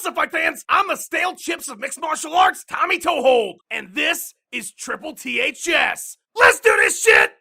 What's up, fight fans? I'm the stale chips of mixed martial arts, Tommy Toehold, and this is Triple THS. Let's do this shit!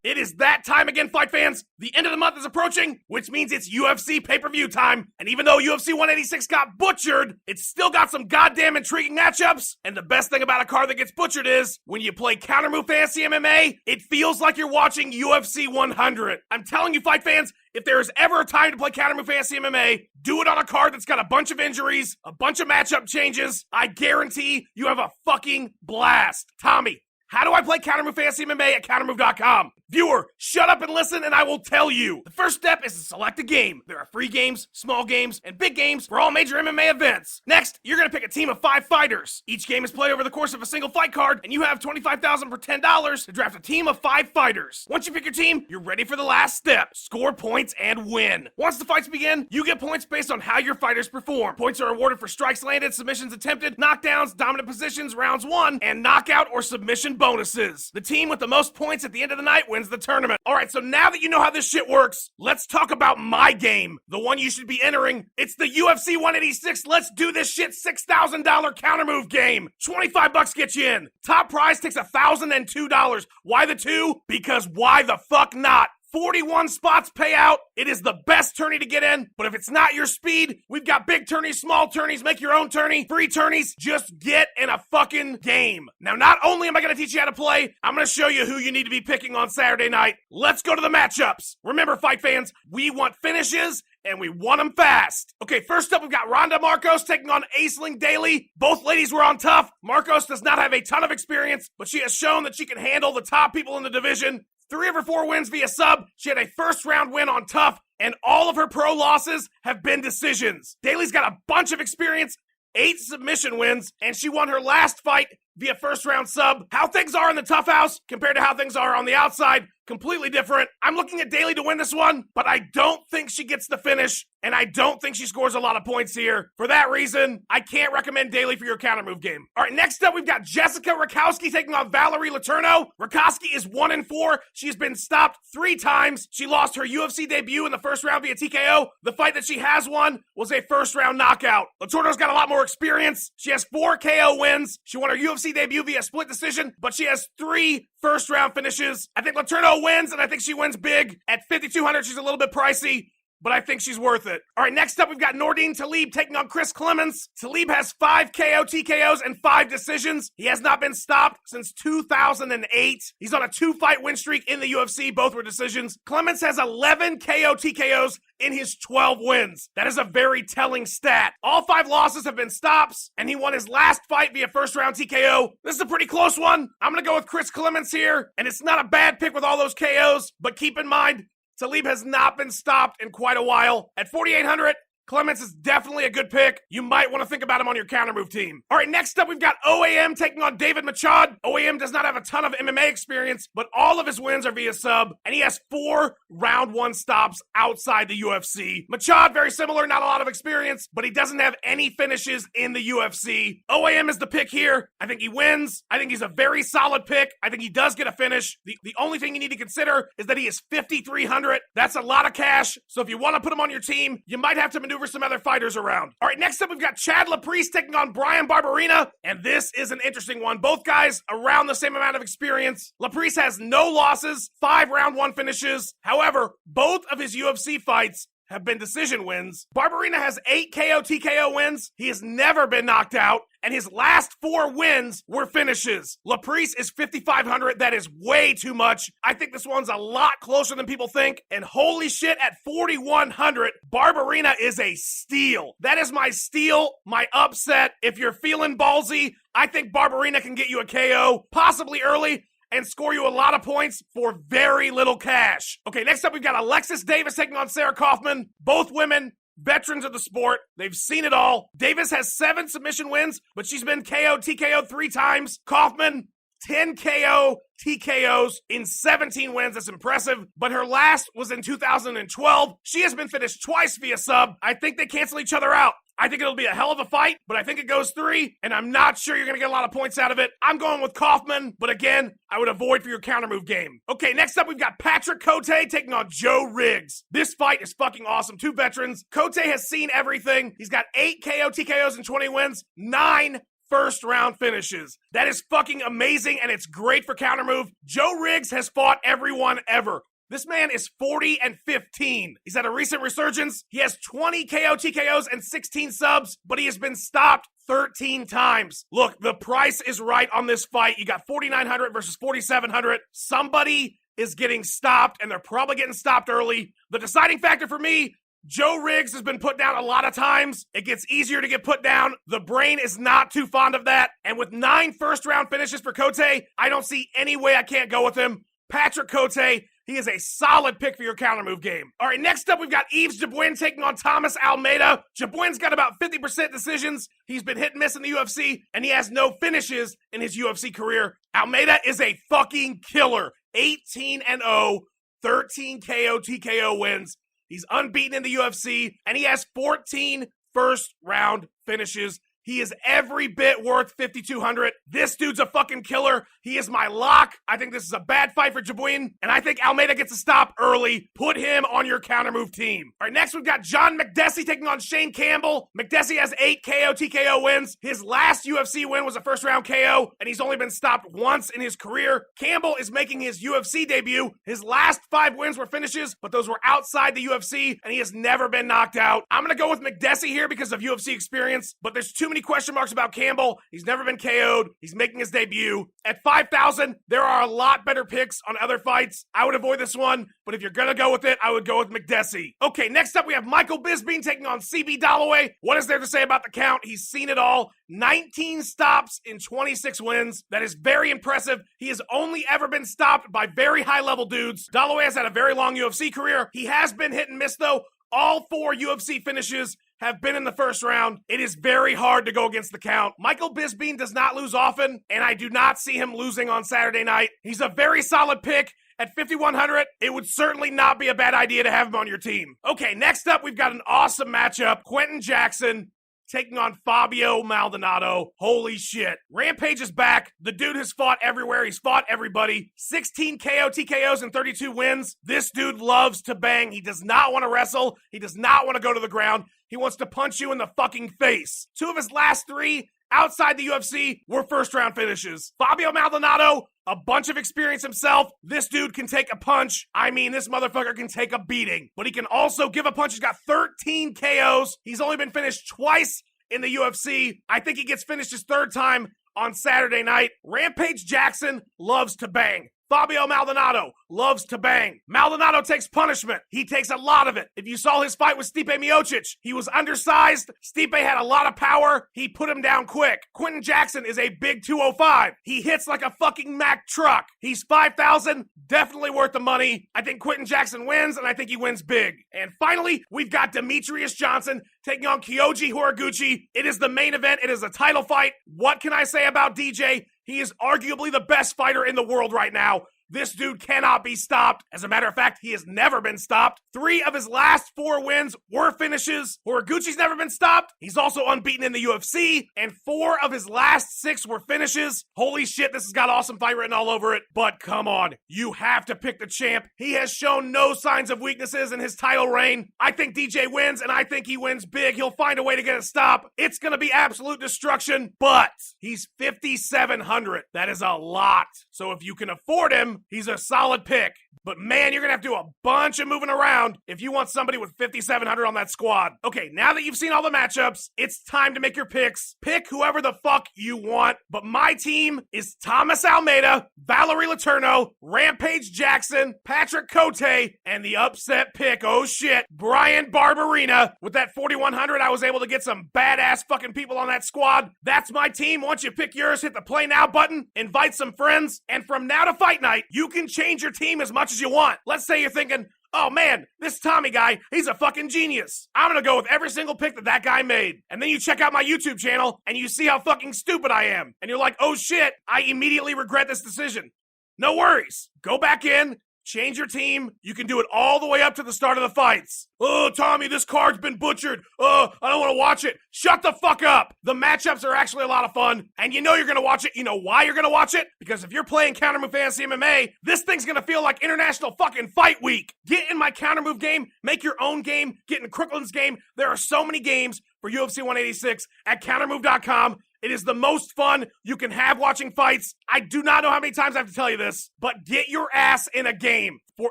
It is that time again, fight fans. The end of the month is approaching, which means it's UFC pay-per-view time. And even though UFC 186 got butchered, it's still got some goddamn intriguing matchups. And the best thing about a card that gets butchered is, when you play Kountermove Fantasy MMA, it feels like you're watching UFC 100. I'm telling you, fight fans, if there is ever a time to play Kountermove Fantasy MMA, do it on a card that's got a bunch of injuries, a bunch of matchup changes. I guarantee you have a fucking blast. Tommy, how do I play Kountermove Fantasy MMA at countermove.com? Viewer, shut up and listen and I will tell you. The first step is to select a game. There are free games, small games, and big games for all major MMA events. Next, you're going to pick a team of 5 fighters. Each game is played over the course of a single fight card, and you have $25,000 for $10 to draft a team of 5 fighters. Once you pick your team, you're ready for the last step. Score points and win. Once the fights begin, you get points based on how your fighters perform. Points are awarded for strikes landed, submissions attempted, knockdowns, dominant positions, rounds won, and knockout or submission bonuses. The team with the most points at the end of the night wins the tournament. Alright, so now that you know how this shit works, let's talk about my game. The one you should be entering. It's the UFC 186 Let's Do This Shit $6,000 Kountermove game. $25 gets you in. Top prize takes $1,002. Why the 2? Because why the fuck not? 41 spots pay out. It is the best tourney to get in, but if it's not your speed, we've got big tourneys, small tourneys, make your own tourney, free tourneys. Just get in a fucking game. Now, not only am I going to teach you how to play, I'm going to show you who you need to be picking on Saturday night. Let's go to the matchups. Remember, fight fans, we want finishes, and we want them fast. Okay, first up, we've got Ronda Marcos taking on Aisling Daly. Both ladies were on Tough. Marcos does not have a ton of experience, but she has shown that she can handle the top people in the division. 3 of her 4 wins via sub. She had a first-round win on Tough, and all of her pro losses have been decisions. Daly's got a bunch of experience, 8 submission wins, and she won her last fight via first-round sub. How things are in the Tough House compared to how things are on the outside, completely different. I'm looking at Daly to win this one, but I don't think she gets the finish, and I don't think she scores a lot of points here. For that reason, I can't recommend Daly for your Kountermove game. All right, next up, we've got Jessica Rakowski taking on Valerie Letourneau. Rakowski is 1-4. She's been stopped 3 times. She lost her UFC debut in the first round via TKO. The fight that she has won was a first-round knockout. Letourneau's got a lot more experience. She has 4 KO wins. She won her UFC debut via split decision, but she has 3 first-round finishes. I think Letourneau wins, and I think she wins big. At $5,200, she's a little bit pricey, but I think she's worth it. All right, next up, we've got Nordine Talib taking on Chris Clemens. Talib has 5 KO TKOs and 5 decisions. He has not been stopped since 2008. He's on a 2-fight win streak in the UFC. Both were decisions. Clemens has 11 KO TKOs in his 12 wins. That is a very telling stat. All 5 losses have been stops, and he won his last fight via first-round TKO. This is a pretty close one. I'm going to go with Chris Clemens here, and it's not a bad pick with all those KOs, but keep in mind, Talib has not been stopped in quite a while. At 4,800, Clemens is definitely a good pick. You might want to think about him on your Kountermove team. All right, next up, we've got OAM taking on David Machad. OAM does not have a ton of MMA experience, but all of his wins are via sub, and he has 4 round 1 stops outside the UFC. Machad, very similar, not a lot of experience, but he doesn't have any finishes in the UFC. OAM is the pick here. I think he wins. I think he's a very solid pick. I think he does get a finish. The only thing you need to consider is that he is 5,300. That's a lot of cash, so if you want to put him on your team, you might have to maneuver some other fighters around. All right, next up, we've got Chad Laprise taking on Brian Barberina, and this is an interesting one. Both guys around the same amount of experience. Laprise has no losses, 5 round 1 finishes. However, both of his UFC fights have been decision wins. Barberina has 8 KO TKO wins. He has never been knocked out, and his last 4 wins were finishes. Laprise is 5,500. That is way too much. I think this one's a lot closer than people think, and holy shit, at 4,100, Barberina is a steal. That is my steal, my upset. If you're feeling ballsy, I think Barberina can get you a KO, possibly early, and score you a lot of points for very little cash. Okay, next up, we've got Alexis Davis taking on Sarah Kaufman. Both women, veterans of the sport. They've seen it all. Davis has 7 submission wins, but she's been KO TKO 3 times. Kaufman, 10 KO TKOs in 17 wins. That's impressive. But her last was in 2012. She has been finished twice via sub. I think they cancel each other out. I think it'll be a hell of a fight, but I think it goes 3, and I'm not sure you're going to get a lot of points out of it. I'm going with Kaufman, but again, I would avoid for your counter move game. Okay, next up, we've got Patrick Cote taking on Joe Riggs. This fight is fucking awesome. 2 veterans. Cote has seen everything. He's got 8 KO TKOs and 20 wins, 9 first round finishes. That is fucking amazing, and it's great for counter move. Joe Riggs has fought everyone ever. This man is 40-15. He's had a recent resurgence. He has 20 KO TKOs and 16 subs, but he has been stopped 13 times. Look, the price is right on this fight. You got 4,900 versus 4,700. Somebody is getting stopped, and they're probably getting stopped early. The deciding factor for me, Joe Riggs has been put down a lot of times. It gets easier to get put down. The brain is not too fond of that. And with 9 first-round finishes for Cote, I don't see any way I can't go with him. Patrick Cote, he is a solid pick for your counter move game. All right, next up, we've got Yves Jabuin taking on Thomas Almeida. Jabuin's got about 50% decisions. He's been hit and miss in the UFC, and he has no finishes in his UFC career. Almeida is a fucking killer. 18-0, 13 KO TKO wins. He's unbeaten in the UFC, and he has 14 first-round finishes. He is every bit worth 5,200. This dude's a fucking killer. He is my lock. I think this is a bad fight for Jabuin, and I think Almeida gets a stop early. Put him on your counter move team. All right, next we've got John Makdessi taking on Shane Campbell. Makdessi has 8 KO TKO wins. His last UFC win was a first-round KO, and he's only been stopped once in his career. Campbell is making his UFC debut. His last 5 wins were finishes, but those were outside the UFC, and he has never been knocked out. I'm going to go with Makdessi here because of UFC experience, but there's too many question marks about Campbell. He's never been KO'd. He's making his debut. At 5,000, there are a lot better picks on other fights. I would avoid this one, but if you're gonna go with it, I would go with Makdessi. Okay, next up we have Michael Bisping taking on CB Dalloway. What is there to say about the count? He's seen it all. 19 stops in 26 wins. That is very impressive. He has only ever been stopped by very high-level dudes. Dalloway has had a very long UFC career. He has been hit and miss, though. All 4 UFC finishes have been in the first round. It is very hard to go against the count. Michael Bisping does not lose often, and I do not see him losing on Saturday night. He's a very solid pick. At 5,100, it would certainly not be a bad idea to have him on your team. Okay, next up, we've got an awesome matchup. Quinton Jackson taking on Fabio Maldonado. Holy shit. Rampage is back. The dude has fought everywhere. He's fought everybody. 16 KO TKOs and 32 wins. This dude loves to bang. He does not want to wrestle. He does not want to go to the ground. He wants to punch you in the fucking face. 2 of his last 3 outside the UFC were first-round finishes. Fabio Maldonado, a bunch of experience himself. This dude can take a punch. I mean, this motherfucker can take a beating. But he can also give a punch. He's got 13 KOs. He's only been finished twice in the UFC. I think he gets finished his 3rd time on Saturday night. Rampage Jackson loves to bang. Fabio Maldonado loves to bang. Maldonado takes punishment. He takes a lot of it. If you saw his fight with Stipe Miocic, he was undersized. Stipe had a lot of power. He put him down quick. Quinton Jackson is a big 205. He hits like a fucking Mack truck. He's 5,000. Definitely worth the money. I think Quinton Jackson wins, and I think he wins big. And finally, we've got Demetrius Johnson taking on Kyoji Horiguchi. It is the main event. It is a title fight. What can I say about DJ? He is arguably the best fighter in the world right now. This dude cannot be stopped. As a matter of fact, he has never been stopped. 3 of his last 4 wins were finishes. Horiguchi's never been stopped. He's also unbeaten in the UFC. And 4 of his last 6 were finishes. Holy shit, this has got awesome fight written all over it. But come on, you have to pick the champ. He has shown no signs of weaknesses in his title reign. I think DJ wins, and I think he wins big. He'll find a way to get a stop. It's going to be absolute destruction, but he's 5,700. That is a lot. So if you can afford him, he's a solid pick. But man, you're going to have to do a bunch of moving around if you want somebody with 5,700 on that squad. Okay, now that you've seen all the matchups, it's time to make your picks. Pick whoever the fuck you want. But my team is Thomas Almeida, Valerie Letourneau, Rampage Jackson, Patrick Cote, and the upset pick, oh shit, Brian Barberina. With that 4,100, I was able to get some badass fucking people on that squad. That's my team. Once you pick yours, hit the play now button, invite some friends, and from now to fight night, you can change your team as much as as you want. Let's say you're thinking, oh man, this Tommy guy, he's a fucking genius. I'm gonna go with every single pick that guy made. And then you check out my YouTube channel and you see how fucking stupid I am. And you're like, oh shit, I immediately regret this decision. No worries. Go back in, change your team. You can do it all the way up to the start of the fights. Oh, Tommy, this card's been butchered. I don't want to watch it. Shut the fuck up. The matchups are actually a lot of fun, and you know you're going to watch it. You know why you're going to watch it? Because if you're playing Countermove Fantasy MMA, this thing's going to feel like International fucking Fight Week. Get in my Countermove game. Make your own game. Get in Crookland's game. There are so many games for UFC 186 at countermove.com. It is the most fun you can have watching fights. I do not know how many times I have to tell you this, but get your ass in a game. For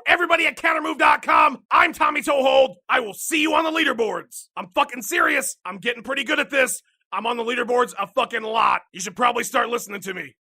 everybody at countermove.com, I'm Tommy Toehold. I will see you on the leaderboards. I'm fucking serious. I'm getting pretty good at this. I'm on the leaderboards a fucking lot. You should probably start listening to me.